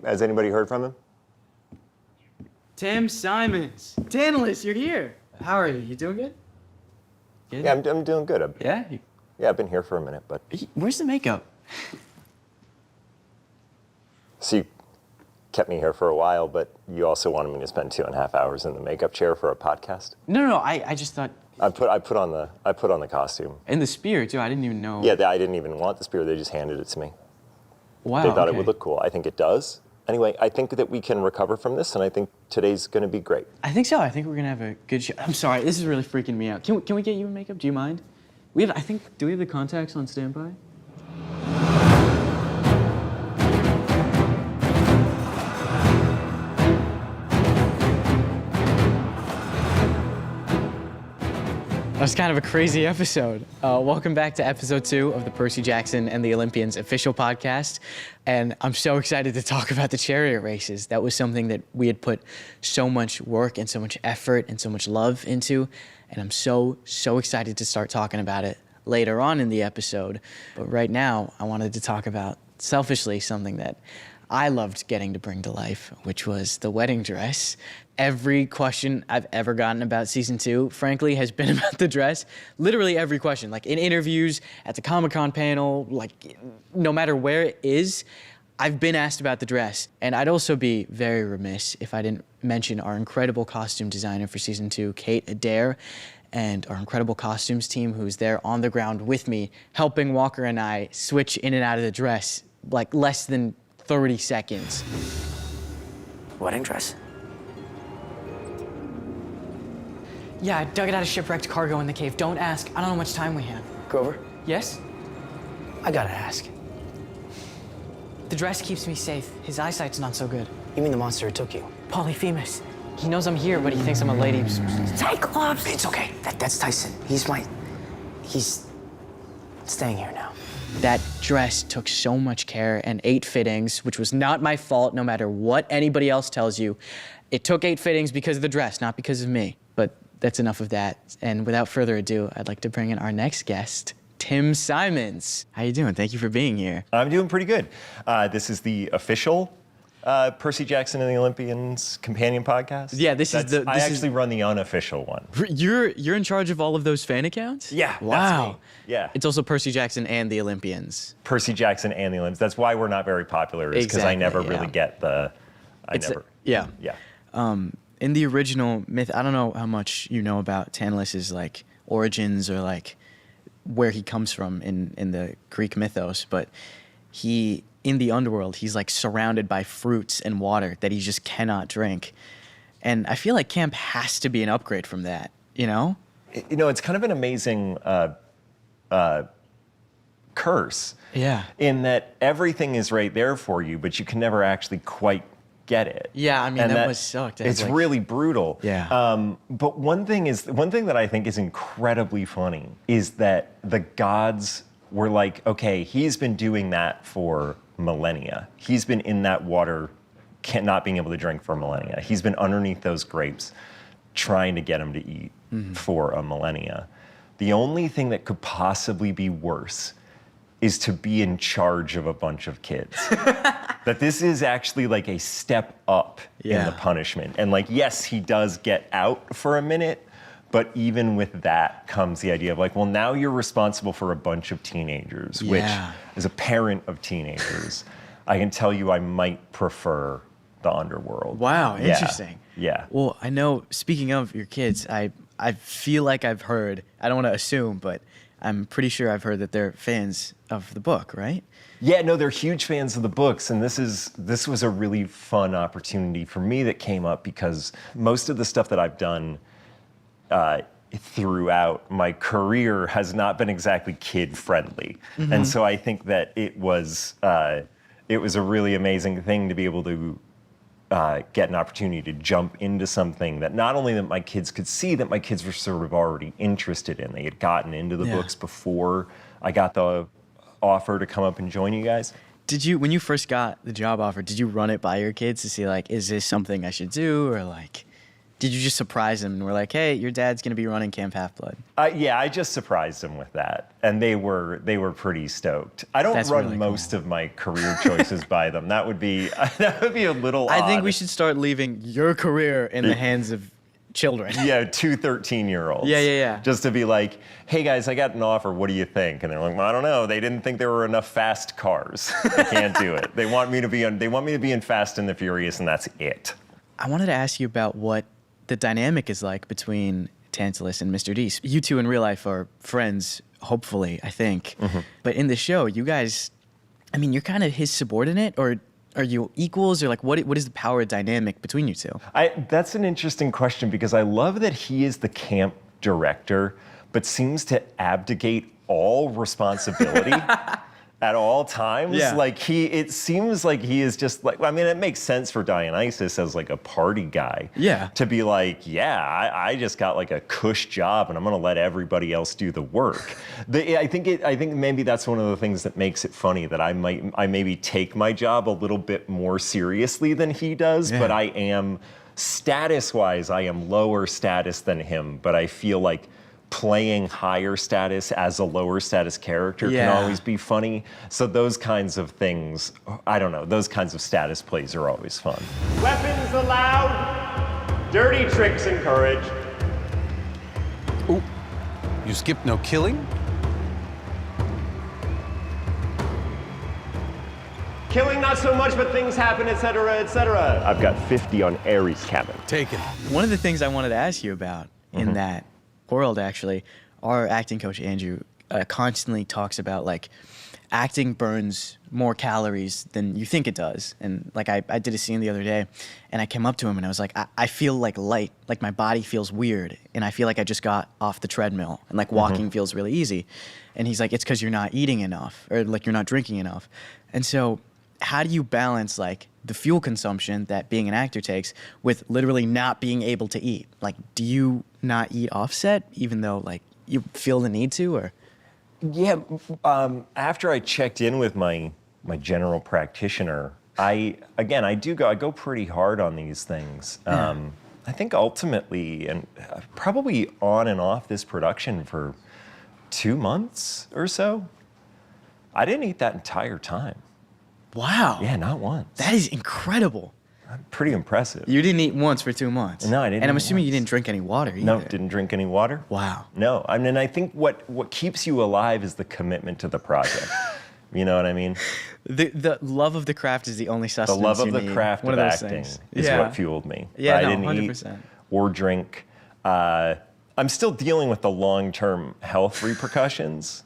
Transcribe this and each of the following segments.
Has anybody heard from him? Tim Simons. Tantalus, you're here. How are you? You doing good? Good? Yeah, I'm doing good. Yeah? Yeah, I've been here for a minute, but... Where's the makeup? So you kept me here for a while, but you also wanted me to spend 2.5 hours in the makeup chair for a podcast? No, I just thought... I put on the costume. And the spear, too. I didn't even know. Yeah, I didn't even want the spear. They just handed it to me. Wow, They thought okay. it would look cool. I think it does. Anyway, I think that we can recover from this, and I think today's going to be great. I think so. I think we're going to have a good show. I'm sorry. This is really freaking me out. Can we get you in makeup? Do you mind? Do we have the contacts on standby? That was kind of a crazy episode. Welcome back to episode 2 of the Percy Jackson and the Olympians official podcast. And I'm so excited to talk about the chariot races. That was something that we had put so much work and so much effort and so much love into. And I'm so excited to start talking about it later on in the episode. But right now, I wanted to talk about, selfishly, something that I loved getting to bring to life, which was the wedding dress. Every question I've ever gotten about season 2, frankly, has been about the dress. Literally every question, like in interviews, at the Comic-Con panel, like no matter where it is, I've been asked about the dress. And I'd also be very remiss if I didn't mention our incredible costume designer for season 2, Kate Adair, and our incredible costumes team who's there on the ground with me, helping Walker and I switch in and out of the dress, like less than 30 seconds. Wedding dress? Yeah, I dug it out of shipwrecked cargo in the cave. Don't ask. I don't know how much time we have. Grover, Yes? I gotta ask. The dress keeps me safe. His eyesight's not so good. You mean the monster who took you? Polyphemus. He knows I'm here, but he thinks I'm a lady. Cyclops! It's okay. That's Tyson. He's staying here now. That dress took so much care and 8 fittings, which was not my fault, no matter what anybody else tells you. It took 8 fittings because of the dress, not because of me. But that's enough of that. And without further ado, I'd like to bring in our next guest, Tim Simons. How you doing? Thank you for being here. I'm doing pretty good. This is the official Percy Jackson and the Olympians companion podcast. Yeah, I actually run the unofficial one. You're in charge of all of those fan accounts? Yeah, Wow. that's me. Yeah. It's also Percy Jackson and the Olympians. Percy Jackson and the Olympians. That's why we're not very popular, is because I never Exactly, really yeah. get the. Yeah. Yeah. In the original myth, I don't know how much you know about Tantalus's like origins or like where he comes from in the Greek mythos, but in the underworld, he's like surrounded by fruits and water that he just cannot drink. And I feel like camp has to be an upgrade from that, you know? You know, it's kind of an amazing curse. Yeah. In that everything is right there for you, but you can never actually quite get it. Yeah, I mean, And that was sucked. It's really brutal. Yeah. But one thing that I think is incredibly funny is that the gods were like, okay, he's been doing that for millennia. He's been in that water, not being able to drink for millennia. He's been underneath those grapes, trying to get him to eat for a millennia. The only thing that could possibly be worse is to be in charge of a bunch of kids. That this is actually like a step up in the punishment. And like, yes, he does get out for a minute, but even with that comes the idea of like, well, now you're responsible for a bunch of teenagers, which as a parent of teenagers, I can tell you I might prefer the underworld. Wow, interesting. Yeah. Well, I know, speaking of your kids, I feel like I've heard, I don't want to assume, but I'm pretty sure I've heard that they're fans of the book, right? Yeah, no, they're huge fans of the books, and this was a really fun opportunity for me that came up because most of the stuff that I've done throughout my career has not been exactly kid-friendly. And so I think that it was a really amazing thing to be able to get an opportunity to jump into something that not only that my kids could see, that my kids were sort of already interested in. They had gotten into the books before I got the offer to come up and join you guys. Did you, when you first got the job offer, did you run it by your kids to see like, is this something I should do, or like? Did you just surprise him and we're like, hey, your dad's gonna be running Camp Half-Blood? Yeah, I just surprised them with that, and they were pretty stoked. I don't That's run really most of my career choices by them. That would be a little odd. I think we should start leaving your career in the hands of children. Yeah, 2 13-year-olds. Yeah. Just to be like, hey guys, I got an offer. What do you think? And they're like, well, I don't know. They didn't think there were enough fast cars. I can't do it. They want me to be in Fast and the Furious, and that's it. I wanted to ask you about what the dynamic is like between Tantalus and Mr. Deese. You two in real life are friends, hopefully, I think. But in the show, you guys, I mean, you're kind of his subordinate, or are you equals, or like what is the power dynamic between you two? That's an interesting question, because I love that he is the camp director, but seems to abdicate all responsibility at all times. Yeah. Like it seems like he is just like, I mean, it makes sense for Dionysus as like a party guy. Yeah. To be like, yeah, I just got like a cush job and I'm gonna let everybody else do the work. I think maybe that's one of the things that makes it funny, that I maybe take my job a little bit more seriously than he does, but I am, status-wise, I am lower status than him, but I feel like playing higher status as a lower status character can always be funny. So those kinds of things, I don't know, those kinds of status plays are always fun. Weapons allowed, dirty tricks encouraged. Ooh, you skipped no killing? Killing not so much, but things happen, etc., etc. I've got 50 on Ares' cabin. Taken. One of the things I wanted to ask you about in that world, actually, our acting coach, Andrew, constantly talks about, like, acting burns more calories than you think it does. And, like, I did a scene the other day, and I came up to him, and I was like, I feel, like, light. Like, my body feels weird, and I feel like I just got off the treadmill, and, like, walking feels really easy. And he's like, it's because you're not eating enough, or, like, you're not drinking enough. And so how do you balance, like, the fuel consumption that being an actor takes with literally not being able to eat? Like, do you not eat offset even though, like, you feel the need to, or? Yeah, after I checked in with my general practitioner, I go pretty hard on these things. I think ultimately, and probably on and off this production for 2 months or so, I didn't eat that entire time. Wow. Yeah, not once. That is incredible. Pretty impressive. You didn't eat once for 2 months. No, I didn't And I'm eat assuming you once. didn't drink any water either. No, didn't drink any water. Wow. No, I mean, I think what keeps you alive is the commitment to the project. You know what I mean? The love of the craft is the only The sustenance love of you the need. craft One of those acting things. is Yeah. what fueled me. Yeah, I no, didn't 100%. eat or drink. I'm still dealing with the long-term health repercussions.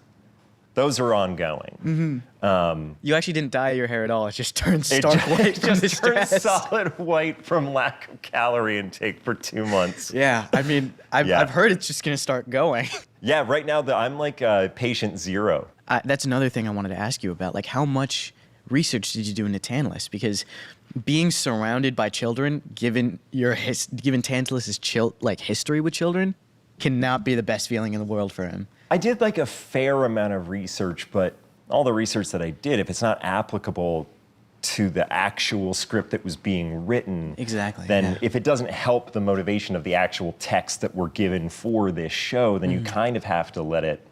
Those are ongoing. You actually didn't dye your hair at all. It just turned It stark ju- white it from the just turned stress. solid white from lack of calorie intake for 2 months. Yeah, I mean, I've heard it's just gonna start going. Yeah, right now I'm like patient 0. That's another thing I wanted to ask you about. Like, how much research did you do into Tantalus? Because being surrounded by children, given Tantalus's history with children, cannot be the best feeling in the world for him. I did like a fair amount of research, but all the research that I did, if it's not applicable to the actual script that was being written, Exactly, then yeah. if it doesn't help the motivation of the actual text that we're given for this show, then you kind of have to let it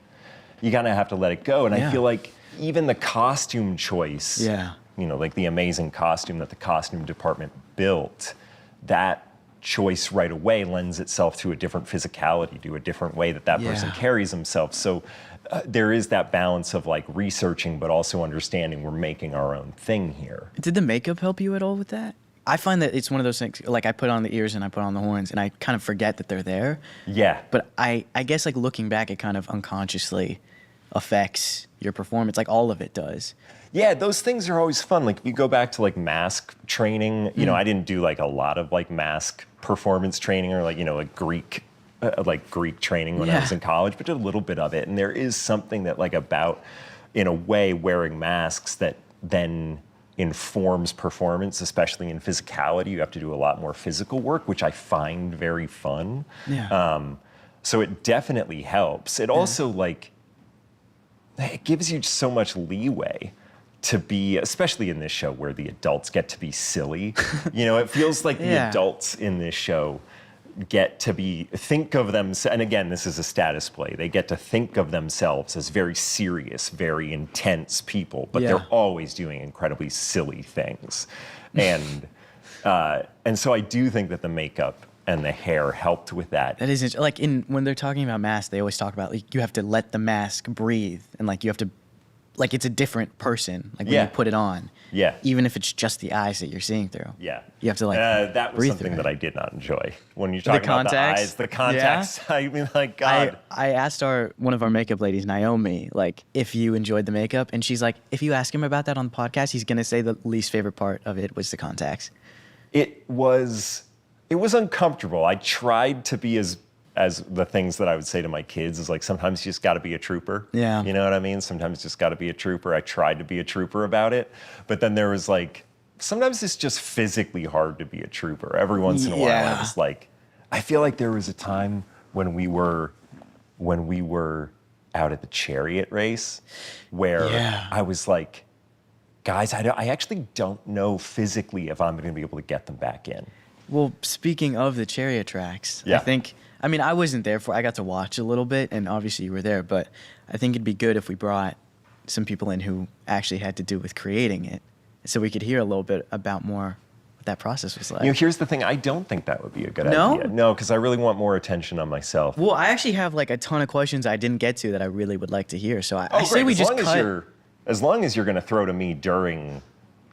go. And Yeah. I feel like even the costume choice, Yeah. you know, like the amazing costume that the costume department built, that choice right away lends itself to a different physicality, to a different way that person Yeah. carries himself. So there is that balance of like researching, but also understanding we're making our own thing here. Did the makeup help you at all with that? I find that it's one of those things, like I put on the ears and I put on the horns and I kind of forget that they're there. Yeah. But I guess like looking back, it kind of unconsciously affects your performance, like all of it does. Yeah, those things are always fun. Like if you go back to like mask training, you know, I didn't do like a lot of like mask performance training or like, you know, like Greek training when I was in college, but did a little bit of it. And there is something that like about, in a way, wearing masks that then informs performance, especially in physicality. You have to do a lot more physical work, which I find very fun. Yeah. So it definitely helps. It also like, it gives you so much leeway to be, especially in this show where the adults get to be silly. You know, it feels like the Yeah. adults in this show get to think of them, and again, this is a status play, they get to think of themselves as very serious, very intense people, but they're always doing incredibly silly things. And so I do think that the makeup and the hair helped with that. That isn't like when they're talking about masks, they always talk about like you have to let the mask breathe, and like you have to, like it's a different person like when you put it on. Yeah. Even if it's just the eyes that you're seeing through. Yeah. You have to like that was breathe something through that it. I did not enjoy. When you're talking about the eyes, the contacts, I mean, like, God. I asked one of our makeup ladies, Naomi, like if you enjoyed the makeup, and she's like, if you ask him about that on the podcast, he's gonna say the least favorite part of it was the contacts. It was uncomfortable. I tried to be as the things that I would say to my kids is like, sometimes you just got to be a trooper. Yeah. You know what I mean? Sometimes you just got to be a trooper. I tried to be a trooper about it, but then there was like, sometimes it's just physically hard to be a trooper. Every once in a while, I was like, I feel like there was a time when we were out at the chariot race where I was like, guys, I actually don't know physically if I'm going to be able to get them back in. Well, speaking of the chariot tracks, Yeah. I mean, I wasn't there I got to watch a little bit, and obviously you were there, but I think it'd be good if we brought some people in who actually had to do with creating it, so we could hear a little bit about more what that process was like. You know, here's the thing. I don't think that would be a good No? idea. No, because I really want more attention on myself. Well, I actually have like a ton of questions I didn't get to that I really would like to hear, so I say great. we As just long cut. as long as you're going to throw to me during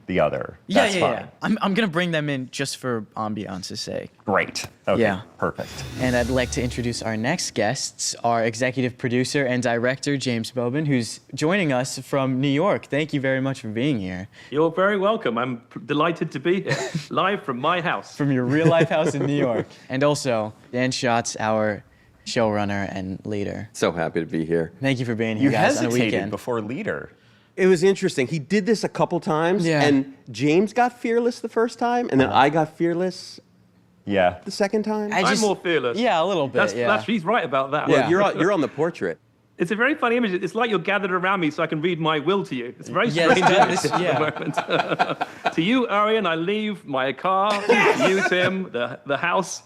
the other, that's fine. I'm gonna bring them in just for ambiance's sake. Great. Okay, Yeah. perfect. And I'd like to introduce our next guests, our executive producer and director, James Bobin, who's joining us from New York. Thank you very much for being here. You're very welcome. I'm delighted to be here, live from my house. From your real life house in New York. And also, Dan Schatz, our showrunner and leader. So happy to be here. Thank you for being here, You guys, on a hesitated weekend. before leader. It was interesting. He did this a couple times, Yeah. and James got fearless the first time, and then I got fearless Yeah. the second time. I I'm more fearless. Yeah, a little bit, He's right about that. Yeah. Well, you're on the portrait. It's a very funny image. It's like you're gathered around me so I can read my will to you. It's a very Yes, strange that image is- at the yeah. moment. To you, Arian, I leave my car. To you, Tim, the house.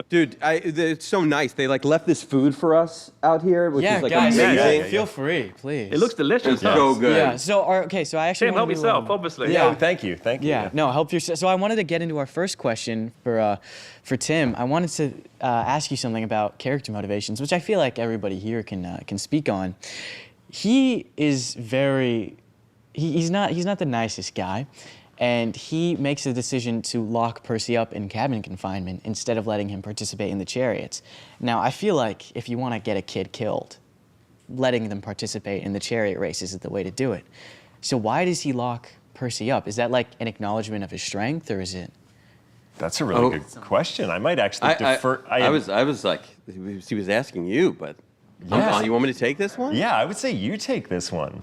Dude, it's so nice. They like left this food for us out here, which Yeah, is like guys, amazing. feel free, please. It looks delicious. It's so good. Yeah, so I actually Tim, wanna help do, yourself, obviously. Yeah. Oh, thank you. Thank you. Yeah, no, help yourself. So I wanted to get into our first question for Tim. I wanted to ask you something about character motivations, which I feel like everybody here can speak on. He is he's not the nicest guy, and he makes a decision to lock Percy up in cabin confinement instead of letting him participate in the chariots. Now, I feel like if you want to get a kid killed, letting them participate in the chariot races is the way to do it. So why does he lock Percy up? Is that like an acknowledgement of his strength, or is it? That's a really good question. I might actually defer. I was like, he was asking you, but you want me to take this one? Yeah, I would say you take this one.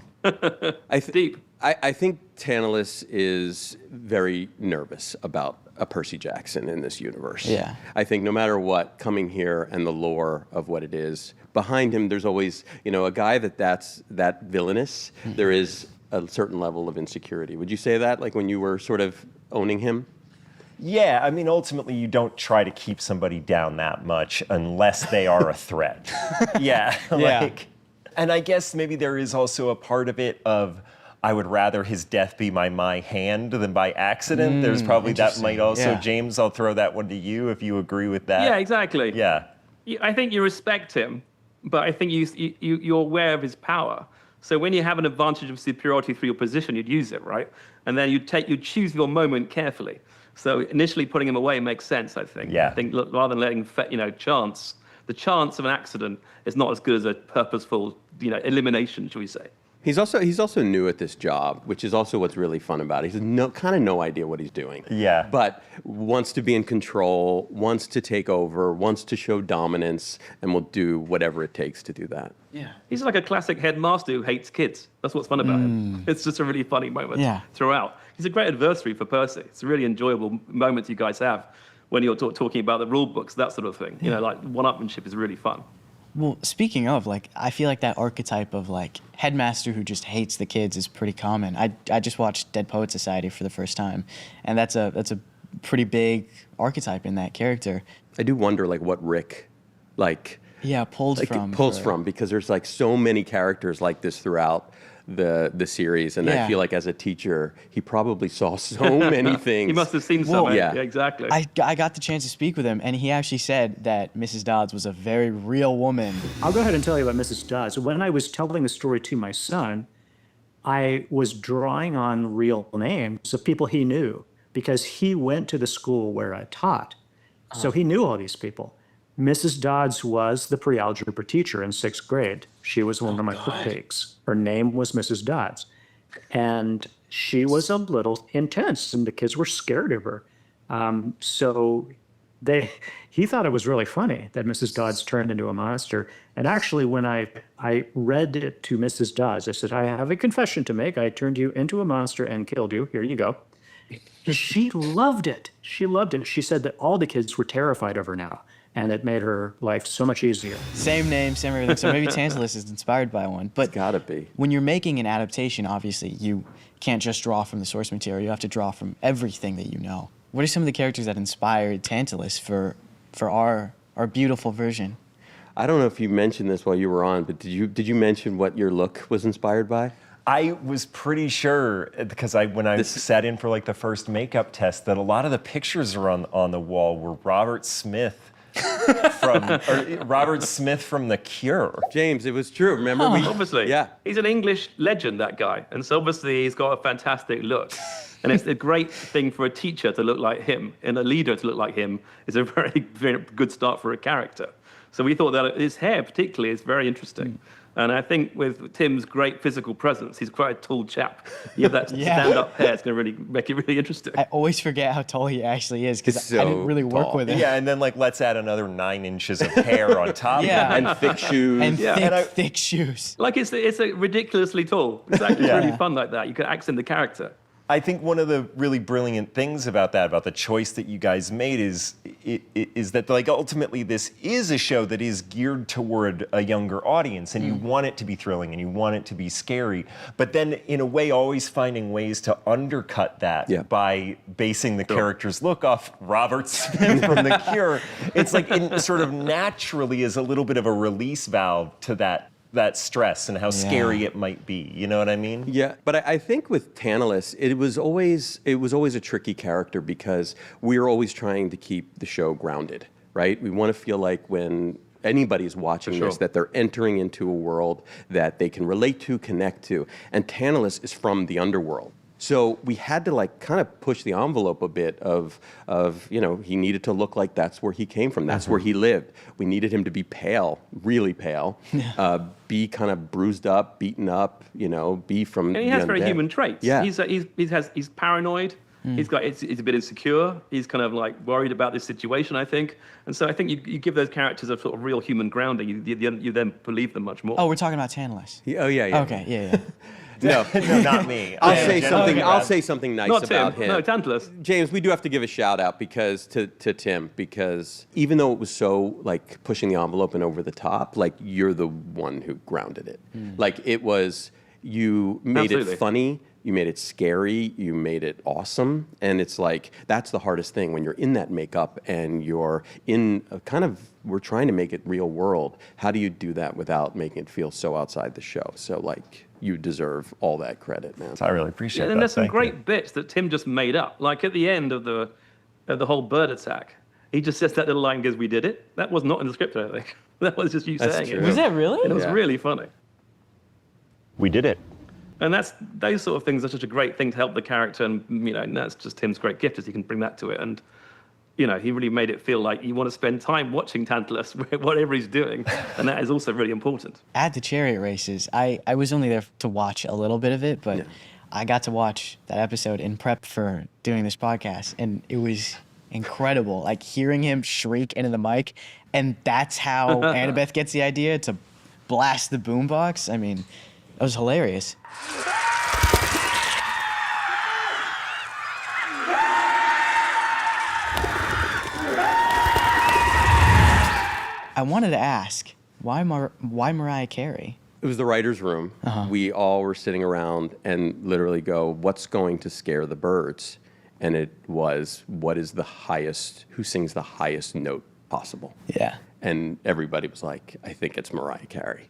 Deep. I think Tantalus is very nervous about a Percy Jackson in this universe. Yeah. I think no matter what, coming here and the lore of what it is, behind him there's always, a guy that's that villainous, there is a certain level of insecurity. Would you say that, like when you were sort of owning him? Yeah, I mean, ultimately, you don't try to keep somebody down that much unless they are a threat. Yeah. And I guess maybe there is also a part of it of, I would rather his death be by my hand than by accident. There's probably that might also, Yeah. James, I'll throw that one to you if you agree with that. Yeah, exactly. Yeah. I think you respect him, but I think you're aware of his power. So when you have an advantage of superiority through your position, you'd use it, right? And then you choose your moment carefully. So initially putting him away makes sense, I think. Yeah. I think rather than letting chance, the chance of an accident is not as good as a purposeful, elimination, shall we say? He's also new at this job, which is also what's really fun about it. He has kind of no idea what he's doing. Yeah. But wants to be in control, wants to take over, wants to show dominance, and will do whatever it takes to do that. Yeah. He's like a classic headmaster who hates kids. That's what's fun about him. It's just a really funny moment throughout. He's a great adversary for Percy. It's a really enjoyable moment you guys have when you're talking about the rule books, that sort of thing. Like one-upmanship is really fun. Well, speaking of, I feel like that archetype of, headmaster who just hates the kids is pretty common. I just watched Dead Poet Society for the first time, and that's a pretty big archetype in that character. I do wonder like what Rick like Pulls from because there's like so many characters like this throughout the series, and I feel like as a teacher he probably saw so many things. He must have seen some. yeah. Exactly. I got the chance to speak with him, and he actually said that Mrs. Dodds was a very real woman. I'll go ahead and tell you about Mrs. Dodds. When I was telling the story to my son, I was drawing on real names of people he knew because he went to the school where I taught. So he knew all these people. Mrs. Dodds was the pre-algebra teacher in 6th grade. She was one of my critiques. Her name was Mrs. Dodds. And she was a little intense, and the kids were scared of her. So he thought it was really funny that Mrs. Dodds turned into a monster. And actually, when I read it to Mrs. Dodds, I said, I have a confession to make. I turned you into a monster and killed you. Here you go. She loved it. She loved it. She said that all the kids were terrified of her now, and it made her life so much easier. Same name, same everything. So maybe Tantalus is inspired by one. But It's gotta be. when you're making an adaptation, obviously, you can't just draw from the source material. You have to draw from everything that you know. What are some of the characters that inspired Tantalus for our beautiful version? I don't know if you mentioned this while you were on, but did you mention what your look was inspired by? I was pretty sure because when I sat in for like the first makeup test that a lot of the pictures around on the wall were Robert Smith from The Cure. James, it was true. Remember Obviously. Yeah. He's an English legend, that guy. And so obviously he's got a fantastic look. And it's a great thing for a teacher to look like him, and a leader to look like him is a very, very good start for a character. So we thought that his hair particularly is very interesting. And I think with Tim's great physical presence, he's quite a tall chap. You have that stand-up hair, it's going to really make it really interesting. I always forget how tall he actually is because He's I didn't really so work tall. with him. Yeah, and then like let's add another 9 inches of hair on top. Yeah. And thick shoes. And Yeah. thick shoes. Like it's a ridiculously tall. It's actually really fun like that. You can accent the character. I think one of the really brilliant things about the choice that you guys made is that like ultimately this is a show that is geared toward a younger audience, and you want it to be thrilling and you want it to be scary, but then in a way always finding ways to undercut that by basing the character's look off Robert Smith from The Cure. It's like it sort of naturally is a little bit of a release valve to that stress and how scary it might be. You know what I mean? Yeah, but I think with Tantalus, it was always a tricky character because we're always trying to keep the show grounded, right? We want to feel like when anybody's watching this that they're entering into a world that they can relate to, connect to. And Tantalus is from the underworld. So we had to like kind of push the envelope a bit of he needed to look like that's where he came from, that's where he lived. We needed him to be pale, really pale, be kind of bruised up, beaten up, be from. And he has very human traits. Yeah. He's paranoid. He's a bit insecure. He's kind of like worried about this situation, I think. And so I think you give those characters a sort of real human grounding. You then believe them much more. Oh, we're talking about Tantalus. Oh yeah. Okay, yeah. No, No, not me. I'll say something nice Not about Tim. him. No, Tantalus. James, we do have to give a shout out to Tim, because even though it was so like pushing the envelope and over the top, like you're the one who grounded it. Like it was, you made Absolutely. it funny, you made it scary, you made it awesome, and it's like that's the hardest thing when you're in that makeup and you're in a kind of, we're trying to make it real world. How do you do that without making it feel so outside the show? So like, you deserve all that credit, man. I really appreciate that. And there's some Thank great you. bits that Tim just made up. Like at the end of the whole bird attack, he just says that little line and goes, "We did it." That was not in the script, I think. That was just you That's saying true. it. Was that really? And it was Yeah. really funny. We did it. And those sort of things are such a great thing to help the character, and that's just Tim's great gift, is he can bring that to it. And he really made it feel like you want to spend time watching Tantalus, whatever he's doing, and that is also really important. At the chariot races, I was only there to watch a little bit of it, but I got to watch that episode in prep for doing this podcast, and it was incredible. Like hearing him shriek into the mic, and that's how Annabeth gets the idea to blast the boombox. I mean, it was hilarious. I wanted to ask, why Mariah Carey? It was the writer's room. We all were sitting around and literally go, what's going to scare the birds? And it was, what is the highest, who sings the highest note possible? Yeah. And everybody was like, I think it's Mariah Carey.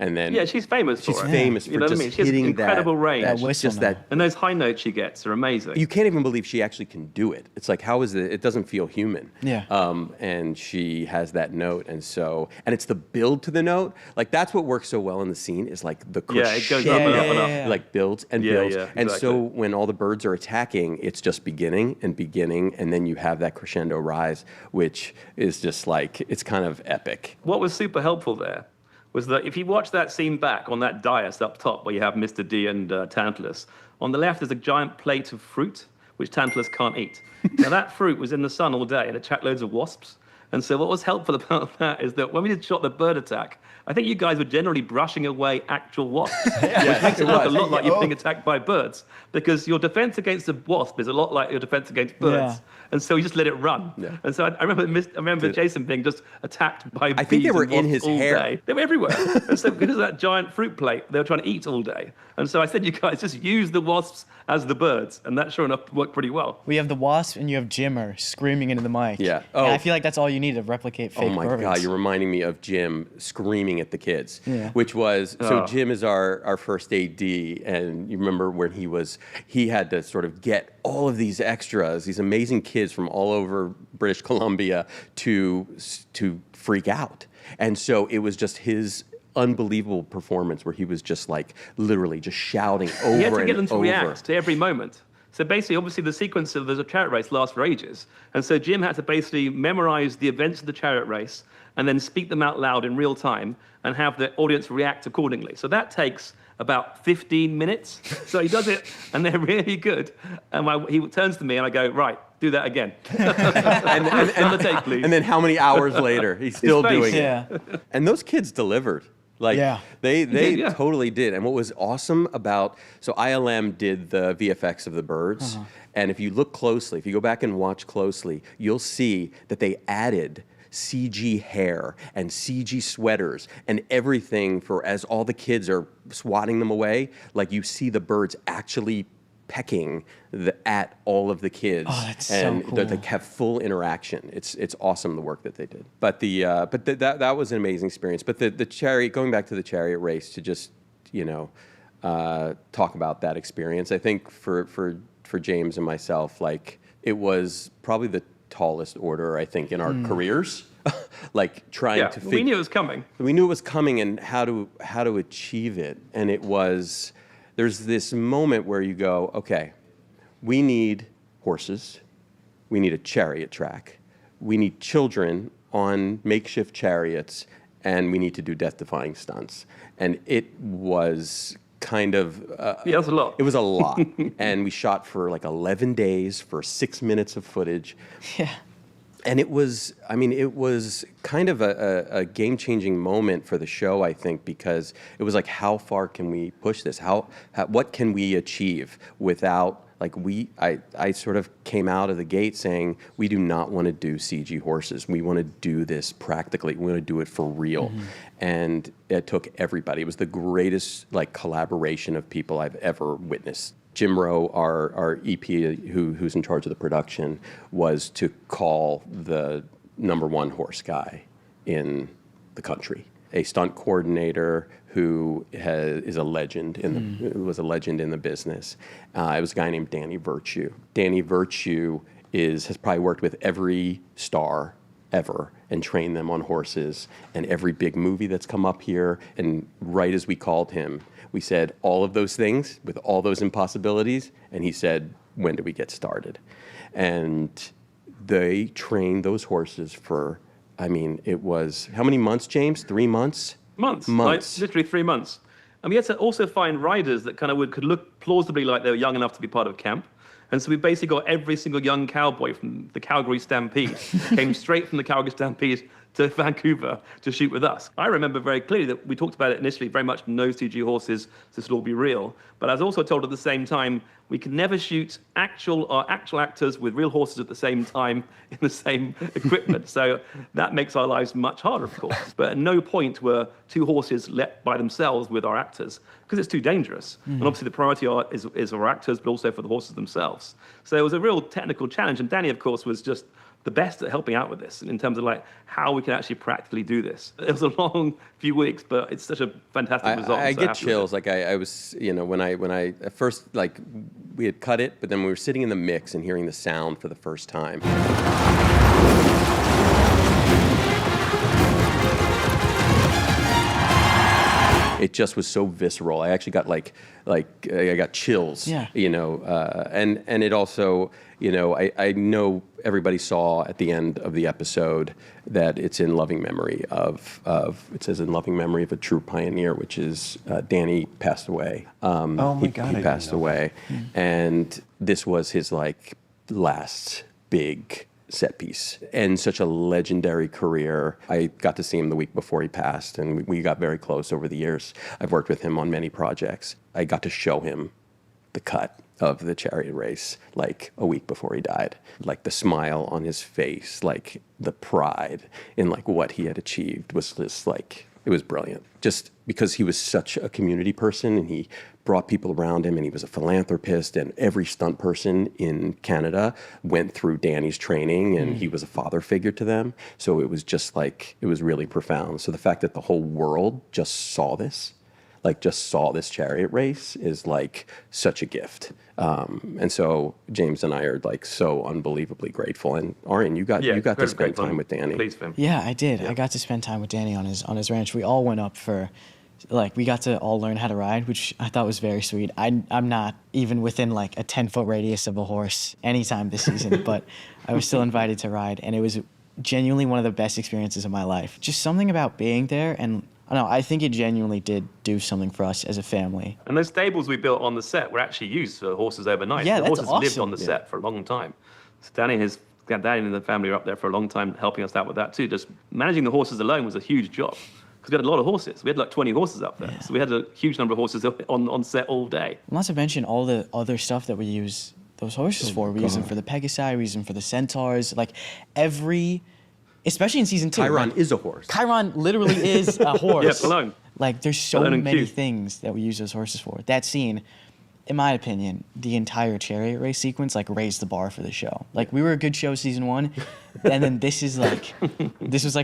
And then Yeah, she's famous for she's it. famous You for know what I just mean? She has hitting incredible range. that whistle just that. And those high notes she gets are amazing. You can't even believe she actually can do it. It's like, how is it? It doesn't feel human. Yeah. And she has that note, and it's the build to the note. Like that's what works so well in the scene is like the Yeah, it goes up and up and up. Yeah. like builds and Yeah, builds. yeah, And so exactly. when all the birds are attacking, it's just beginning, and then you have that crescendo rise, which is just like, it's kind of epic. What was super helpful there was that if you watch that scene back on that dais up top where you have Mr. D and Tantalus, on the left there's a giant plate of fruit which Tantalus can't eat. Now that fruit was in the sun all day and it attracted loads of wasps. And so what was helpful about that is that when we did shot the bird attack, I think you guys were generally brushing away actual wasps, which makes it look a lot like you're being attacked by birds, because your defense against a wasp is a lot like your defense against birds. Yeah. And so you just let it run. Yeah. And so I remember Jason being just attacked by I think they bees were and in wasps his all hair. day. They were everywhere. And so because of that giant fruit plate, they were trying to eat all day. And so I said, you guys just use the wasps as the birds. And that sure enough worked pretty well. We have the wasp and you have Jimmer screaming into the mic. Yeah. And Oh. I feel like that's all you need to replicate fake Oh my birds. God, you're reminding me of Jim screaming at the kids, Yeah. which was, so Oh. Jim is our first AD, and you remember when he had to sort of get all of these extras, these amazing kids from all over British Columbia to freak out. And so it was just his unbelievable performance where he was just like literally just shouting over You had to and get them to over. react to every moment. So basically, obviously, the sequence of the chariot race lasts for ages. And so Jim had to basically memorize the events of the chariot race and then speak them out loud in real time and have the audience react accordingly. So that takes about 15 minutes. So he does it, and they're really good. And he turns to me, and I go, right, do that again. Another take, please. And then how many hours later, he's still face. doing it. Yeah. And those kids delivered. Like Yeah. they Yeah. totally did. And what was awesome about, so ILM did the VFX of the birds. And if you look closely, if you go back and watch closely, you'll see that they added CG hair and CG sweaters and everything for as all the kids are swatting them away, like you see the birds actually pecking at all of the kids. Oh, that's so and cool. they have full interaction. It's awesome the work that they did. But that was an amazing experience. But the chariot, going back to the chariot race, to just talk about that experience, I think for James and myself, like it was probably the tallest order I think in our careers. Like trying Yeah, to we knew it was coming. we knew it was coming and how to achieve it. And it was, there's this moment where you go, okay, we need horses, we need a chariot track, we need children on makeshift chariots, and we need to do death-defying stunts. And it was kind of Yeah, that's a lot. it was a lot. And we shot for like 11 days for 6 minutes of footage. Yeah. And it was kind of a game-changing moment for the show, I think, because it was like, how far can we push this? What can we achieve without, like, I sort of came out of the gate saying, we do not want to do CG horses. We want to do this practically. We want to do it for real. And it took everybody. It was the greatest, like, collaboration of people I've ever witnessed. Jim Rowe, our EP, who's in charge of the production, was to call the #1 horse guy in the country, a stunt coordinator who is a legend was a legend in the business. It was a guy named Danny Virtue. Danny Virtue has probably worked with every star ever and trained them on horses, and every big movie that's come up here. And right as we called him, we said all of those things with all those impossibilities, and he said, when do we get started? And they trained those horses for, I mean, it was, how many months, James? 3 months? Months. Months. Like, literally 3 months. And we had to also find riders that kind of could look plausibly like they were young enough to be part of camp. And so we basically got every single young cowboy from the Calgary Stampede, came straight from the Calgary Stampede to Vancouver to shoot with us. I remember very clearly that we talked about it initially, very much no CG horses, this will all be real. But I was also told at the same time, we can never shoot actual actors with real horses at the same time in the same equipment. So that makes our lives much harder, of course. But at no point were two horses let by themselves with our actors, because it's too dangerous. And obviously the priority is our actors, but also for the horses themselves. So it was a real technical challenge. And Danny, of course, was just the best at helping out with this in terms of like how we can actually practically do this. It was a long few weeks, but it's such a fantastic result. I get chills. Like I was, when I at first, like we had cut it, but then we were sitting in the mix and hearing the sound for the first time. It just was so visceral. I actually got I got chills. Yeah. And it also, I know everybody saw at the end of the episode that it's in loving memory of it says in loving memory of a true pioneer, which is Danny passed away. Oh my God, he passed away, and this was his last big set piece and such a legendary career. I got to see him the week before he passed, and we got very close over the years. I've worked with him on many projects. I got to show him the cut of the chariot race like a week before he died. Like the smile on his face, like the pride in like what he had achieved was just like, it was brilliant. Just because he was such a community person and he brought people around him and he was a philanthropist, and every stunt person in Canada went through Danny's training and he was a father figure to them. So it was just like, it was really profound. So the fact that the whole world just saw this chariot race is like such a gift. And so James and I are like so unbelievably grateful. And Arian, you got to spend time with Danny. Please, Finn. Yeah, I did. I got to spend time with Danny on his ranch. We all went up for, we got to all learn how to ride, which I thought was very sweet. I'm not even within like a 10-foot radius of a horse anytime this season, but I was still invited to ride, and it was genuinely one of the best experiences of my life. Just something about being there, and I don't know, I think it genuinely did do something for us as a family. And those stables we built on the set were actually used for horses overnight. Yeah, the that's horses awesome. lived on the set for a long time. So Danny and the family were up there for a long time, helping us out with that too. Just managing the horses alone was a huge job, because we had a lot of horses. We had like 20 horses up there. Yeah. So we had a huge number of horses on set all day. Not to mention all the other stuff that we use those horses for. We use them for the Pegasi, we use them for the Centaurs, like especially in season 2. Chiron is a horse. Chiron literally is a horse. Yeah, Cologne. Like, there's so many things that we use those horses for. That scene, in my opinion, the entire chariot race sequence, like, raised the bar for the show. Like, we were a good show season 1, and then this was like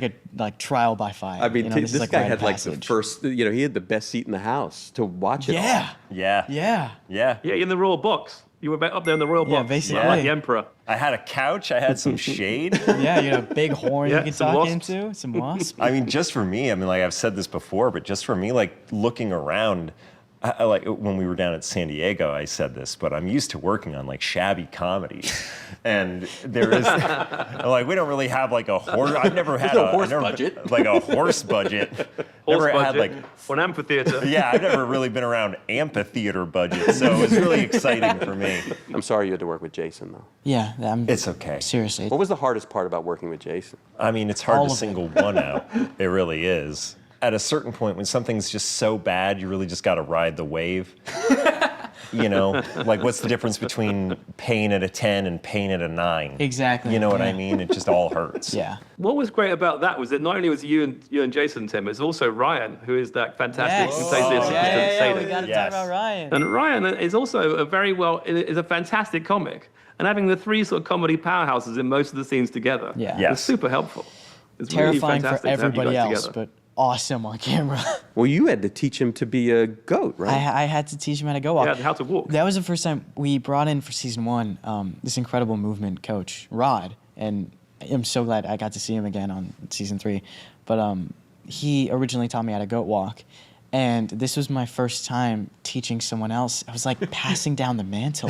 a trial by fire. I mean, this guy had like the first, he had the best seat in the house to watch it all. Yeah. Yeah, in the royal box. You were up there in the royal box. Yeah, basically. Like the emperor. I had a couch, I had some shade. Yeah, you had a big horn you could talk wasps. into, some wasps. I mean, just for me, like I've said this before, but just for me, like looking around, I like when we were down at San Diego, I said this, but I'm used to working on like shabby comedies, and there is like we don't really have like a horse. I've never had a horse budget, like a horse budget. Never had like for an amphitheater. Yeah, I've never really been around amphitheater budget, so it was really exciting for me. I'm sorry you had to work with Jason though. Yeah, it's okay. Seriously. What was the hardest part about working with Jason? I mean, it's hard to single one out. It really is. At a certain point, when something's just so bad, you really just got to ride the wave. Like what's the difference between pain at a 10 and pain at a 9? Exactly. You know what I mean? It just all hurts. Yeah. What was great about that was that not only was you and Jason, Tim, it was also Ryan, who is that fantastic who plays the assistant sailor. We got to talk about Ryan. And Ryan is also is a fantastic comic. And having the 3 sort of comedy powerhouses in most of the scenes together was super helpful. It's terrifying really for everybody else, but awesome on camera. Well, you had to teach him to be a goat, right? I had to teach him how to go walk. Yeah, how to walk. That was the first time we brought in for season 1 this incredible movement coach, Rod, and I'm so glad I got to see him again on season 3. But he originally taught me how to goat walk, and this was my first time teaching someone else. I was like passing down the mantle.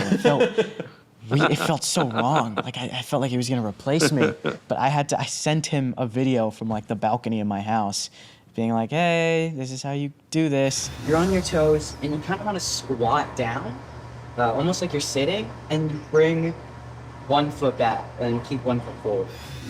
It felt so wrong. Like I felt like he was gonna replace me, but I sent him a video from like the balcony of my house, being like, hey, this is how you do this. You're on your toes, and you kind of want to squat down, almost like you're sitting, and you bring one foot back, and keep one foot forward.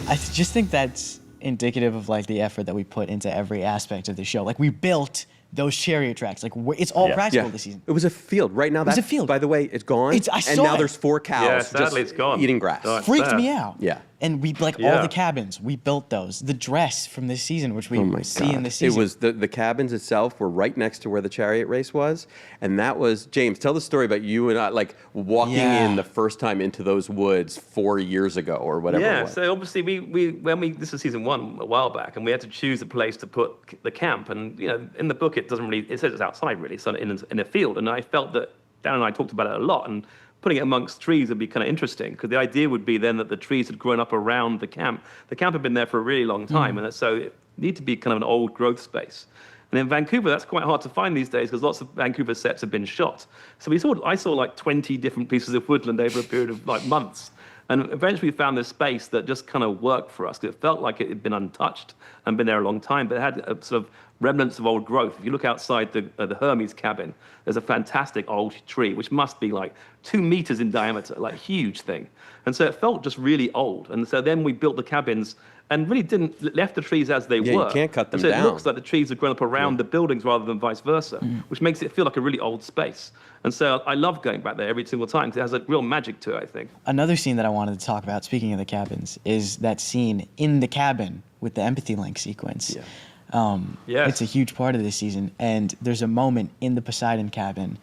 I just think that's indicative of like the effort that we put into every aspect of the show. Like we built those chariot tracks. Like it's all practical this season. It was a field. Right now, that's, a field. by the way, it's gone. I and saw now it. there's 4 cows Yeah, just sadly, it's gone. eating grass. Oh, it's Freaked sad. me out. Yeah. And we all Yeah. the cabins, we built those. The dress from this season, which we Oh my see God. in the season. It was the cabins itself were right next to where the chariot race was, and that was James. Tell the story about you and I, like walking in the first time into those woods 4 years ago or whatever. Yeah, it was. so obviously this was season 1 a while back, and we had to choose a place to put the camp. And in the book, it says it's outside really, so in a field. And I felt that Dan and I talked about it a lot, and putting it amongst trees would be kind of interesting, because the idea would be then that the trees had grown up around the camp. The camp had been there for a really long time, and so it needed to be kind of an old growth space. And in Vancouver, that's quite hard to find these days because lots of Vancouver sets have been shot. So I saw like 20 different pieces of woodland over a period of like months. And eventually we found this space that just kind of worked for us, because it felt like it had been untouched and been there a long time, but it had a sort of remnants of old growth. If you look outside the Hermes cabin, there's a fantastic old tree, which must be like 2 meters in diameter, like huge thing. And so it felt just really old. And so then we built the cabins and really left the trees as they were. You can't cut them so down. It looks like the trees have grown up around the buildings rather than vice versa, which makes it feel like a really old space. And so I love going back there every single time, because it has a real magic to it, I think. Another scene that I wanted to talk about, speaking of the cabins, is that scene in the cabin with the empathy link sequence. Yes. It's a huge part of this season. And there's a moment in the Poseidon cabin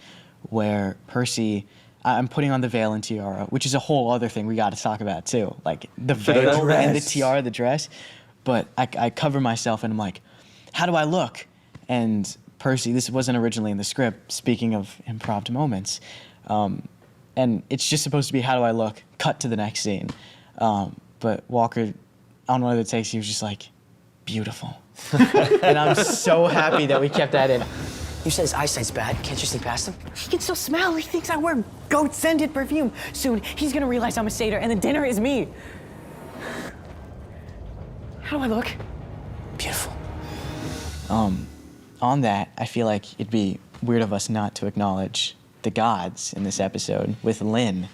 where Percy, I'm putting on the veil and tiara, which is a whole other thing we got to talk about too. Like the veil and the tiara, the dress. But I cover myself and I'm like, how do I look? And Percy, this wasn't originally in the script, speaking of improv moments. And it's just supposed to be, how do I look? Cut to the next scene. But Walker, on one of the takes, he was just like, beautiful. And I'm so happy that we kept that in. You said his eyesight's bad. Can't you see past him? He can still smell. He thinks I wear goat-scented perfume. Soon, he's gonna realize I'm a satyr, and the dinner is me. How do I look? Beautiful. On that, I feel like it'd be weird of us not to acknowledge the gods in this episode, with Lynn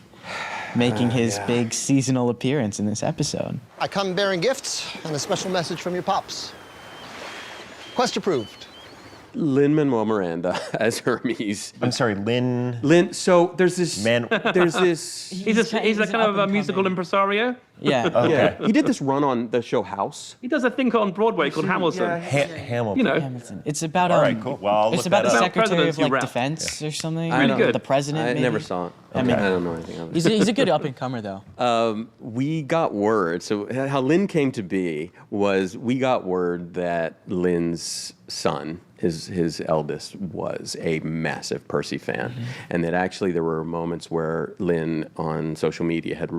making his big seasonal appearance in this episode. I come bearing gifts and a special message from your pops. Quest approved. Lin-Manuel Miranda as Hermes. I'm sorry, Lynn. So there's this. There's this. He's a kind of a musical impresario. Yeah. Okay. Yeah. He did this run on the show House. He does a thing on Broadway called Hamilton. Hamilton. You know, Hamilton. It's about All right, cool. Well, I'll it's look about that the up. Secretary of Presidents you like rap. Defense or something. Really good. The president. I maybe? never saw it. I mean, I don't know anything of it. He's a good up and comer though. We got word. So how Lynn came to be was we got word that Lynn's son, his eldest, was a massive Percy fan, and that actually there were moments where Lynn on social media had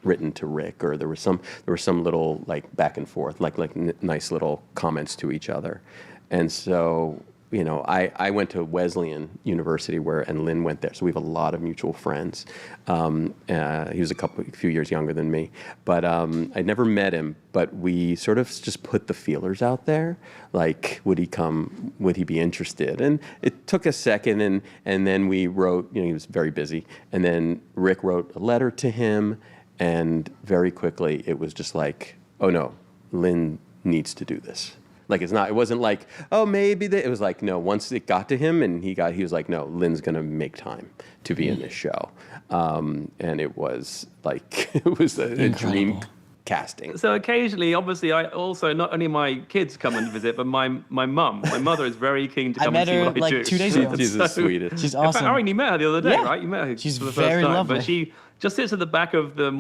written to Rick, or there was some little like back and forth, like nice little comments to each other, and so. You know, I went to Wesleyan University and Lynn went there, so we have a lot of mutual friends. He was a few years younger than me, but I'd never met him. But we sort of just put the feelers out there, like would he come? Would he be interested? And it took a second, and then we wrote. You know, he was very busy, and then Rick wrote a letter to him, and very quickly it was just like, oh no, Lynn needs to do this. Like it wasn't like, oh, maybe it was like, no, once it got to him and he was like, no, Lynn's going to make time to be in this show. And it was like, it was a dream casting. So occasionally, obviously, I also, not only my kids come and visit, but my mum. My mother is very keen to come and see what I do. I met her like 2 days ago. She's the sweetest. She's In fact, awesome. I only met her the other day, Yeah. right? You met her She's for the first very time. lovely. But she just sits at the back of the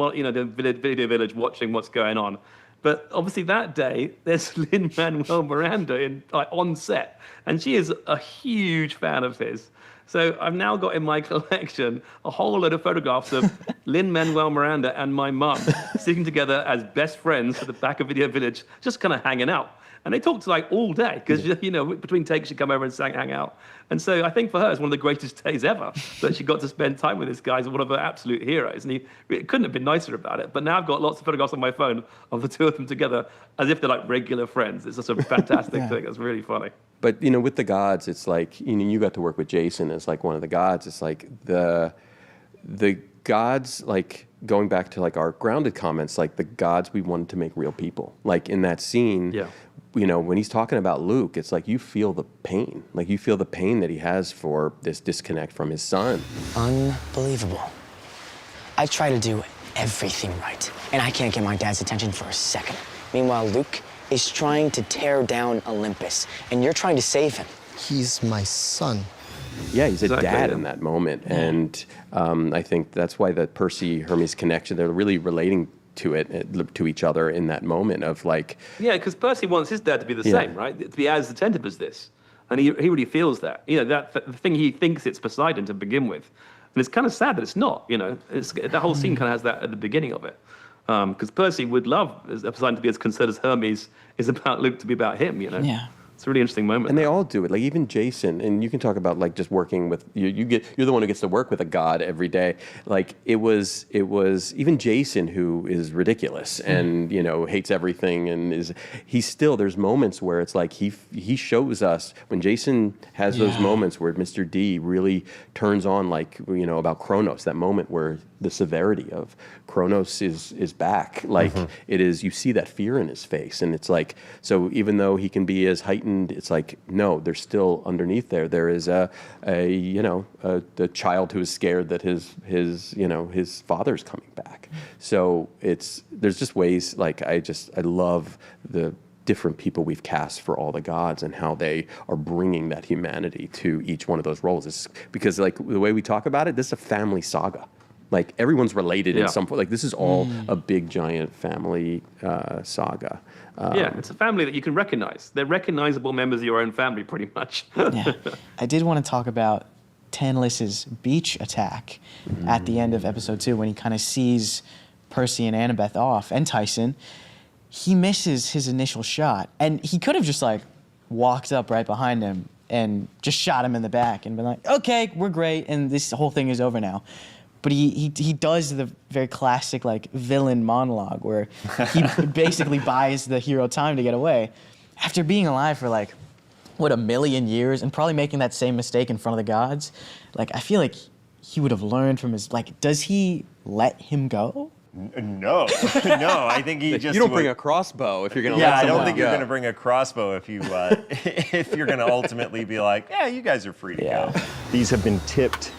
video village watching what's going on. But obviously that day, there's Lin-Manuel Miranda on set, and she is a huge fan of his. So I've now got in my collection a whole load of photographs of Lin-Manuel Miranda and my mum sitting together as best friends at the back of Video Village, just kind of hanging out. And they talked like all day, because, you know, between takes she'd come over and hang out. And so I think for her, it's one of the greatest days ever that she got to spend time with this guy. He's one of her absolute heroes. And it couldn't have been nicer about it. But now I've got lots of photographs on my phone of the two of them together as if they're like regular friends. It's just a fantastic thing. It's really funny. But, you know, with the gods, it's like, you know, you got to work with Jason as like one of the gods. It's like the gods, like going back to like our grounded comments, like the gods we wanted to make real people. Like in that scene, you know, when he's talking about Luke, it's like you feel the pain. Like you feel the pain that he has for this disconnect from his son. Unbelievable. I try to do everything right, and I can't get my dad's attention for a second. Meanwhile, Luke is trying to tear down Olympus, and you're trying to save him. He's my son. Yeah, he's a dad in that moment. And I think that's why the Percy-Hermes connection, they're really relating to it, to each other in that moment of like... Yeah, because Percy wants his dad to be the same, right? To be as attentive as this. And he really feels that. You know, the thing he thinks it's Poseidon to begin with. And it's kind of sad that it's not, you know. That whole scene kind of has that at the beginning of it. Because Percy would love Poseidon to be as concerned as Hermes is about Luke to be about him, you know? Yeah. It's a really interesting moment. And they all do it. Like even Jason, and you can talk about like just working with you're the one who gets to work with a god every day. Like it was even Jason, who is ridiculous and you know hates everything, and he's still, there's moments where it's like he shows us when Jason has those moments where Mr. D really turns on, like, you know, about Kronos, that moment where the severity of Kronos is back. Like it is, you see that fear in his face, and it's like, so even though he can be as heightened, it's like, no, there's still underneath there is a child who is scared that his father's coming back. So there's just ways, like I love the different people we've cast for all the gods and how they are bringing that humanity to each one of those roles. It's because like the way we talk about it, this is a family saga. Like everyone's related in some point. Like this is all a big giant family saga. It's a family that you can recognize. They're recognizable members of your own family, pretty much. I did want to talk about Tanlis's beach attack at the end of episode 2 when he kind of sees Percy and Annabeth off, and Tyson. He misses his initial shot, and he could have just like walked up right behind him and just shot him in the back and been like, okay, we're great, and this whole thing is over now. But he does the very classic like villain monologue where he basically buys the hero time to get away after being alive for like, what, 1 million years and probably making that same mistake in front of the gods. Like, I feel like he would have learned from his, like, does he let him go? No, I think he just... You don't bring a crossbow if you're going to let I someone don't think go. you're going to bring a crossbow if you if you're going to ultimately be like, yeah, you guys are free to go. These have been tipped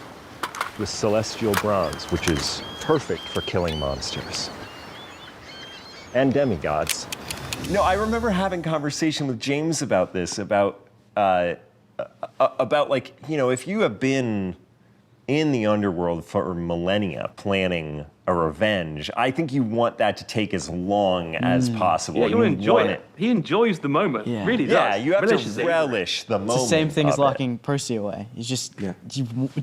with celestial bronze, which is perfect for killing monsters and demigods. No, I remember having conversation with James about this, about like, you know, if you have been in the underworld for millennia planning a revenge, I think you want that to take as long as possible. Yeah, you enjoy it. He enjoys the moment, really does. Yeah, you have to relish the moment. It's the same thing as locking Percy away. You just you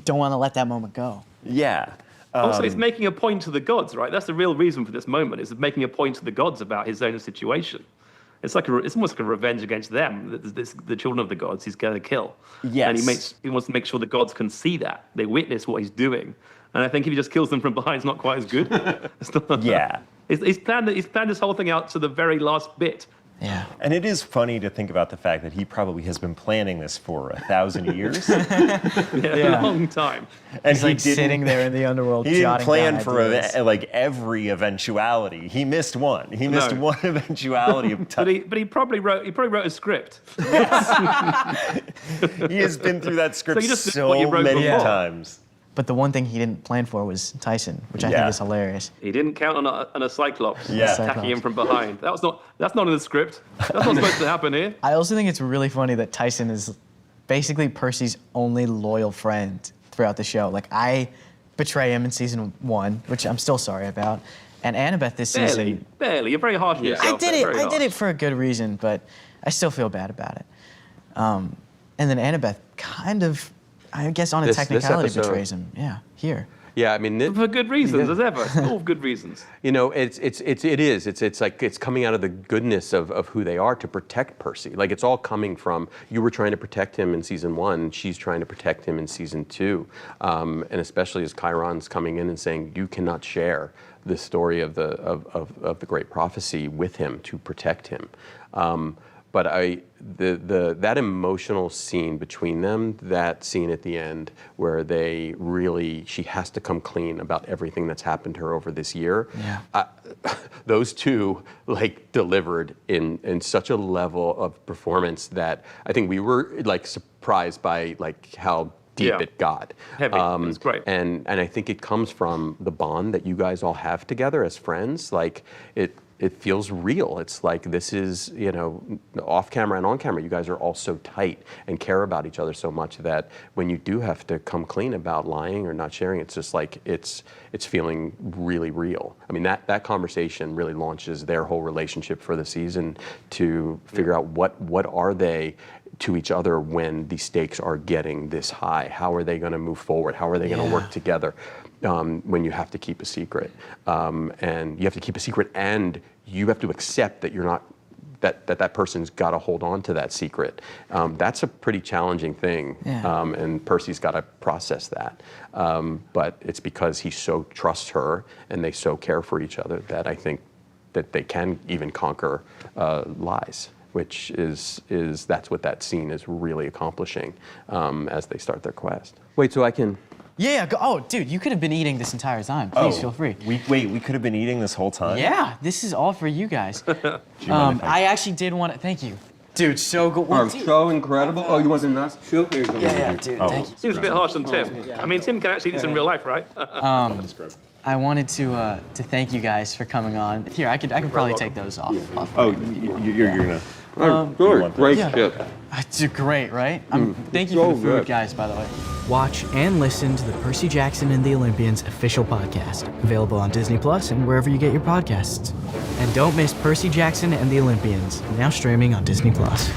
don't want to let that moment go. Yeah. Also, it's making a point to the gods, right? That's the real reason for this moment, is making a point to the gods about his own situation. It's like it's almost like a revenge against them, the children of the gods he's going to kill. Yes. And he wants to make sure the gods can see that. They witness what he's doing. And I think if he just kills them from behind, it's not quite as good. He's planned this whole thing out to the very last bit. Yeah. And it is funny to think about the fact that he probably has been planning this for 1,000 years. A long time. And he's like sitting there in the underworld. He didn't plan down for ideas. like every eventuality. He missed one. He missed one eventuality of time. But he probably wrote a script. He has been through that script So you just did so what you wrote many before. times. But the one thing he didn't plan for was Tyson, which I think is hilarious. He didn't count on a Cyclops Yeah. attacking him from behind. That's not in the script. That's not supposed to happen here. I also think it's really funny that Tyson is basically Percy's only loyal friend throughout the show. Like, I betray him in season 1, which I'm still sorry about. And Annabeth this season... Barely. You're very harsh on yourself. I did it for a good reason, but I still feel bad about it. And then Annabeth kind of, I guess on a technicality betrays him. Yeah, here. Yeah, I mean, for good reasons, as ever. All good reasons. You know, it is. It's like it's coming out of the goodness of who they are to protect Percy. Like it's all coming from, you were trying to protect him in season 1, she's trying to protect him in season 2, and especially as Chiron's coming in and saying you cannot share the story of the great prophecy with him to protect him. But that emotional scene between them, that scene at the end where she has to come clean about everything that's happened to her over this year. Yeah. Those two delivered in such a level of performance that I think we were surprised by how deep it got. Heavy. It's great. And I think it comes from the bond that you guys all have together as friends. It feels real. It's like this is, off camera and on camera, you guys are all so tight and care about each other so much that when you do have to come clean about lying or not sharing, it's just it's feeling really real. I mean, that conversation really launches their whole relationship for the season to figure out what are they to each other when the stakes are getting this high. How are they going to move forward? How are they going to work together when you have to keep a secret? And you have to keep a secret, and you have to accept that you're not that person's got to hold on to that secret. That's a pretty challenging thing, and Percy's got to process that. But it's because he so trusts her and they so care for each other that I think that they can even conquer lies, which is that's what that scene is really accomplishing as they start their quest. Wait, so I can. Yeah, go. Oh, dude, you could have been eating this entire time. Please feel free. We could have been eating this whole time? Yeah, this is all for you guys. I actually did want to, thank you. Dude, so good. Oh, so incredible. Oh, you want the nuts? Sure. Here you go. Yeah, dude, thank you. Seems a bit harsh on Tim. I mean, Tim can actually eat this in real life, right? I wanted to thank you guys for coming on. Here, I could probably take those off. You're gonna. Great ship. It's great, right? Thank you for the food, guys, by the way. Watch and listen to the Percy Jackson and the Olympians official podcast, available on Disney Plus and wherever you get your podcasts. And don't miss Percy Jackson and the Olympians, now streaming on Disney Plus.